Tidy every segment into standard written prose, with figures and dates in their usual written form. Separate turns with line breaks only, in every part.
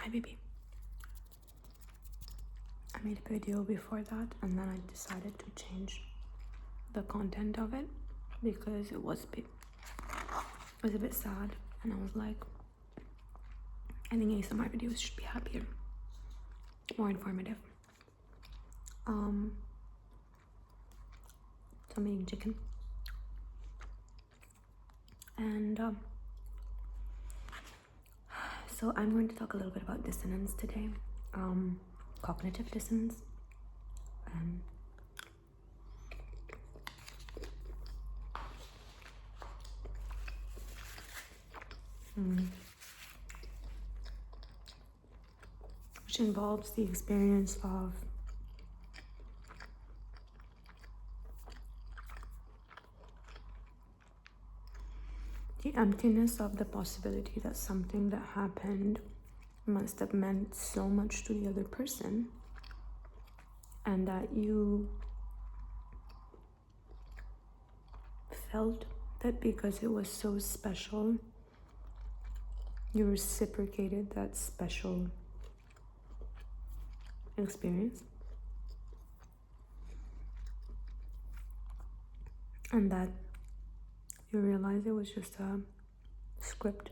Hi, baby. I made a video before that, and then I decided to change the content of it because it was a bit sad, and I was like, I think ASMR videos should be happier, more informative. So I'm eating chicken, and so I'm going to talk a little bit about dissonance today, cognitive dissonance. Which involves the experience of the emptiness of the possibility that something that happened must have meant so much to the other person, and that you felt that because it was so special, you reciprocated that special experience, and that you realize it was just a script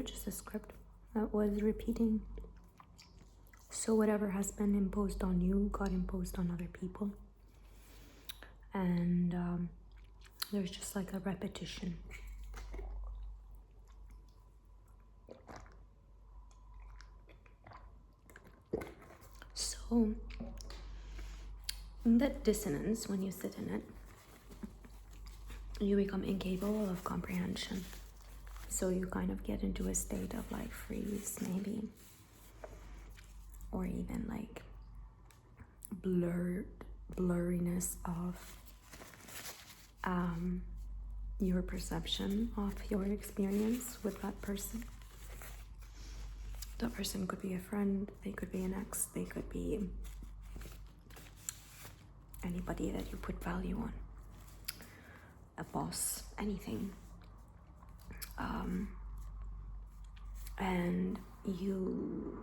just a script that was repeating. So whatever has been imposed on you got imposed on other people, and there's just like a repetition. So in that dissonance, when you sit in it, you become incapable of comprehension. So you kind of get into a state of like freeze, maybe, or even like blurriness of your perception of your experience with that person. That person could be a friend, they could be an ex, they could be anybody that you put value on, a boss, anything. And you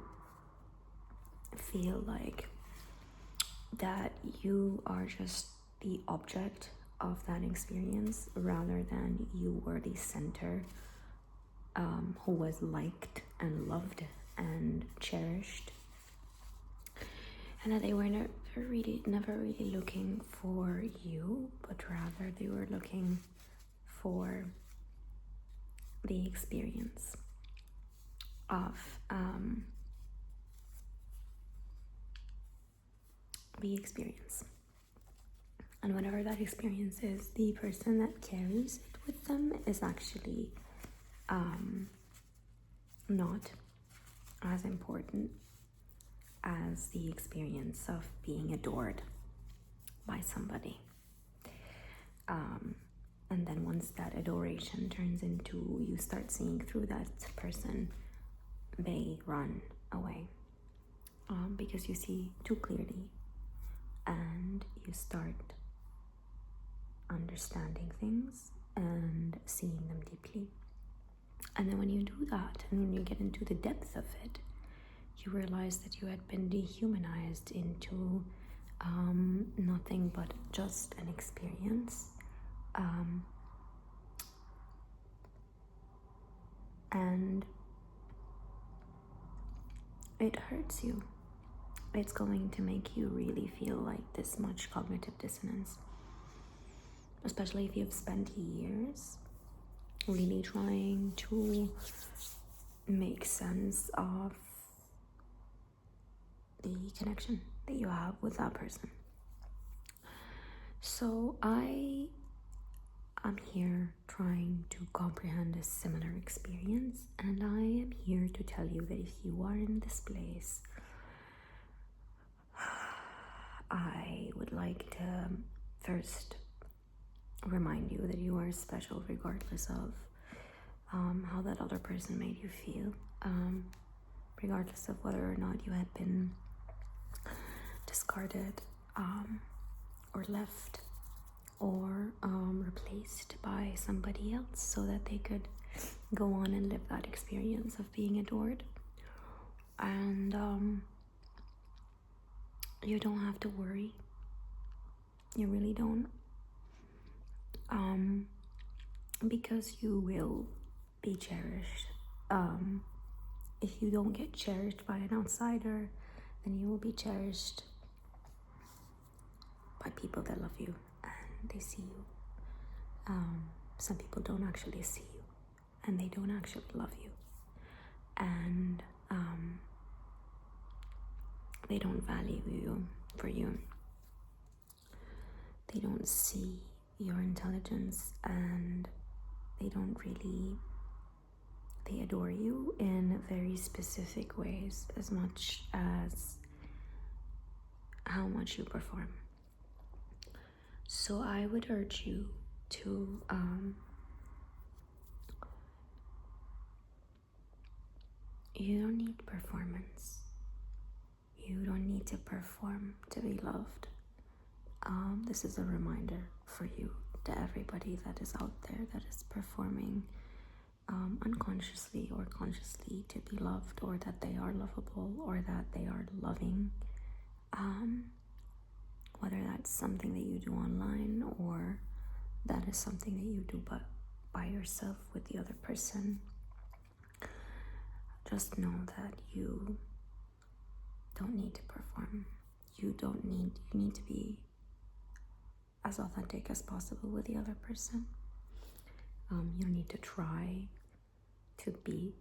feel like that you are just the object of that experience rather than you were the center, who was liked and loved and cherished, and that they were never really looking for you, but rather they were looking for the experience of the experience. And whatever that experience is, the person that carries it with them is actually not as important as the experience of being adored by somebody. And then once that adoration turns into you start seeing through that person, they run away, because you see too clearly and you start understanding things and seeing them deeply. And then when you do that, and when you get into the depth of it, you realize that you had been dehumanized into nothing but just an experience. And it hurts you. It's going to make you really feel like this much cognitive dissonance, especially if you've spent years really trying to make sense of the connection that you have with that person. So I am here trying to comprehend a similar experience, and I am here to tell you that if you are in this place, I would like to first remind you that you are special regardless of how that other person made you feel, regardless of whether or not you had been discarded or left or replaced by somebody else so that they could go on and live that experience of being adored. And you don't have to worry. You really don't. Because you will be cherished. If you don't get cherished by an outsider, then you will be cherished by people that love you and they see you. Some people don't actually see you and they don't actually love you, and they don't value you for you. They don't see your intelligence, and they adore you in very specific ways as much as how much you perform. So I would urge you to you don't need performance. You don't need to perform to be loved. This is a reminder for you, to everybody that is out there that is performing unconsciously or consciously to be loved, or that they are lovable, or that they are loving. Whether that's something that you do online, or that is something that you do but by yourself with the other person. Just know that you don't need to perform. You need to be as authentic as possible with the other person. You don't need to try to be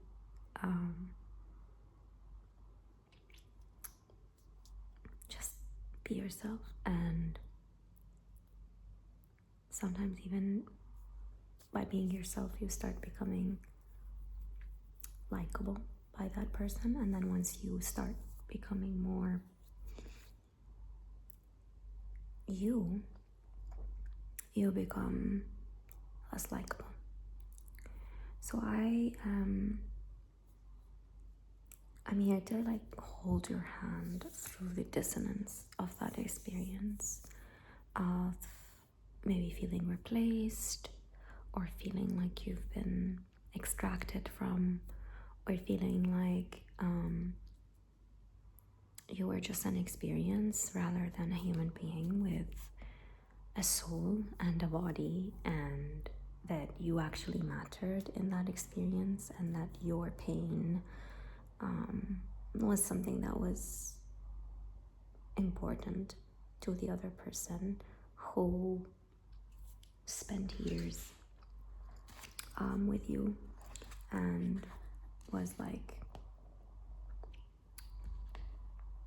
just be yourself. And sometimes even by being yourself, you start becoming likable by that person, and then once you start becoming more you become less likable. So I'm here to hold your hand through the dissonance of that experience of maybe feeling replaced, or feeling like you've been extracted from, or feeling like you were just an experience rather than a human being with a soul and a body, and that you actually mattered in that experience, and that your pain was something that was important to the other person who spent years with you, and was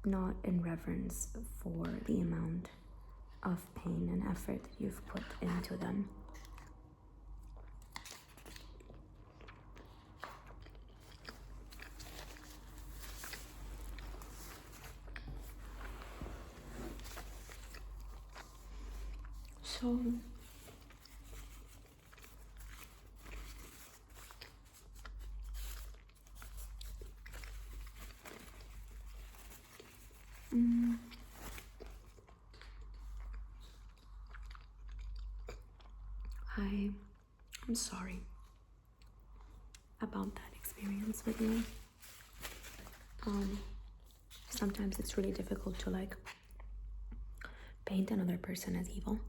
not in reverence for the amount of pain and effort that you've put into them. So I'm sorry about that experience with you. Sometimes it's really difficult to paint another person as evil.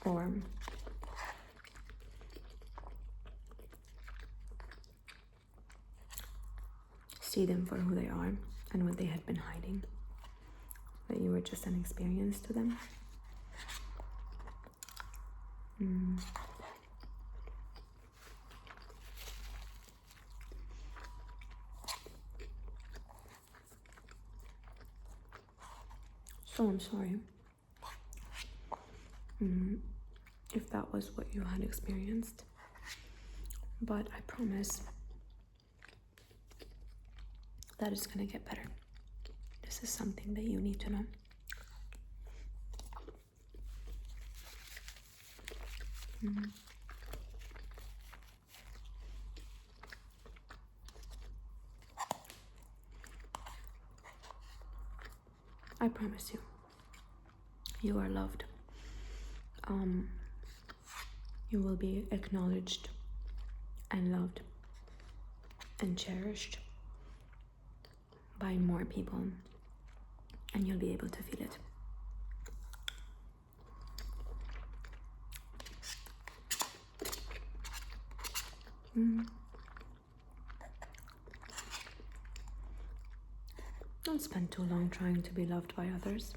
Or see them for who they are and what they had been hiding. That you were just an experience to them. So I'm sorry if that was what you had experienced, but I promise that it's gonna get better. This is something that you need to know. I promise you, you are loved. You will be acknowledged and loved and cherished by more people, and you'll be able to feel it. Don't spend too long trying to be loved by others.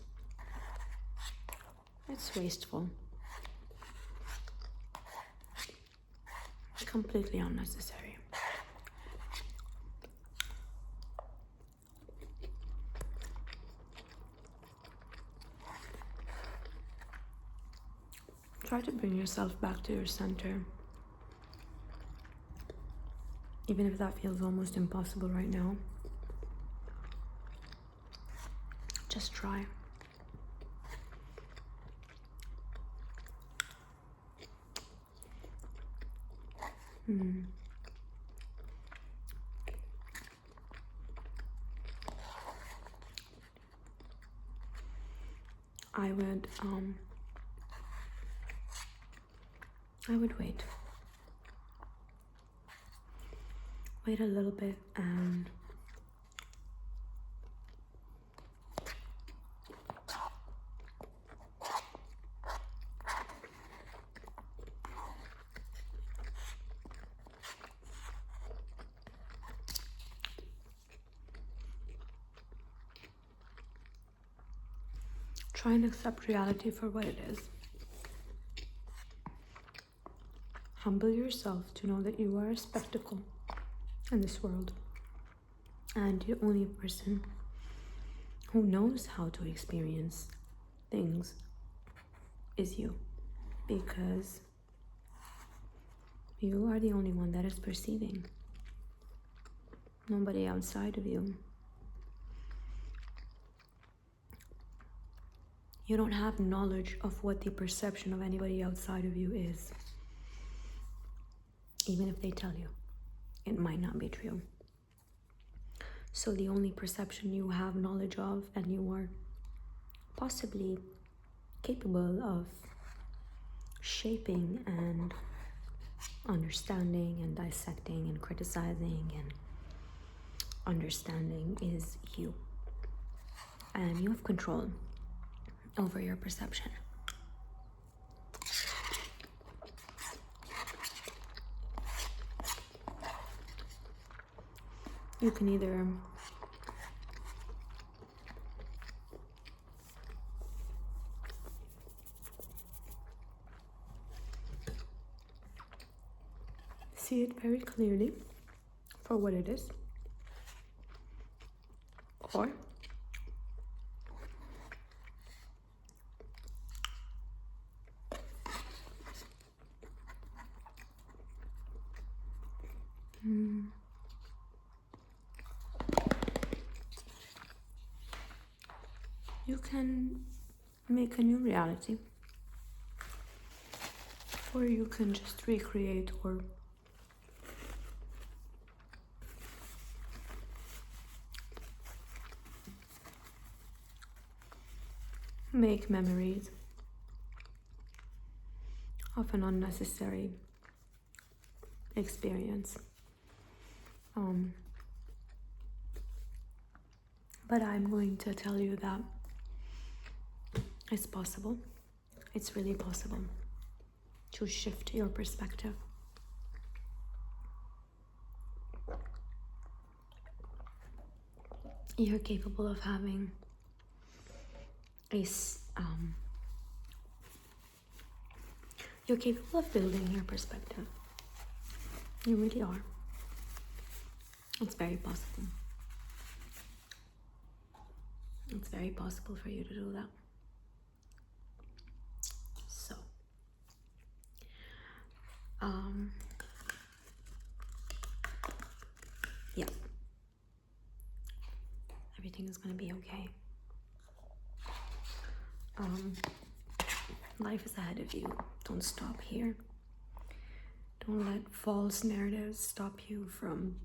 It's wasteful. Completely unnecessary. Try to bring yourself back to your center. Even if that feels almost impossible right now. Just try. I would wait. Wait a little bit and try and accept reality for what it is. Humble yourself to know that you are a spectacle in this world. And the only person who knows how to experience things is you. Because you are the only one that is perceiving. Nobody outside of you. You don't have knowledge of what the perception of anybody outside of you is. Even if they tell you, it might not be true. So the only perception you have knowledge of and you are possibly capable of shaping and understanding and dissecting and criticizing and understanding is you. And you have control over your perception. You can either see it very clearly for what it is, or you can make a new reality, or you can just recreate or make memories of an unnecessary experience. But I'm going to tell you that it's possible. It's really possible to shift your perspective. You're capable of having you're capable of building your perspective. You really are. It's very possible. It's very possible for you to do that. So, yeah. Everything is gonna be okay. Life is ahead of you. Don't stop here. Don't let false narratives stop you from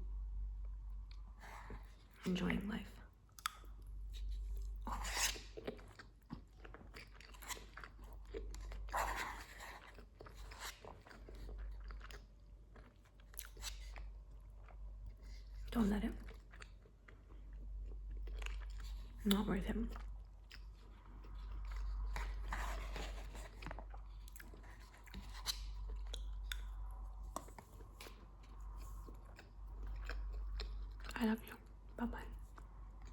enjoying life. Don't let it. Not worth it. I love you. Bye-bye.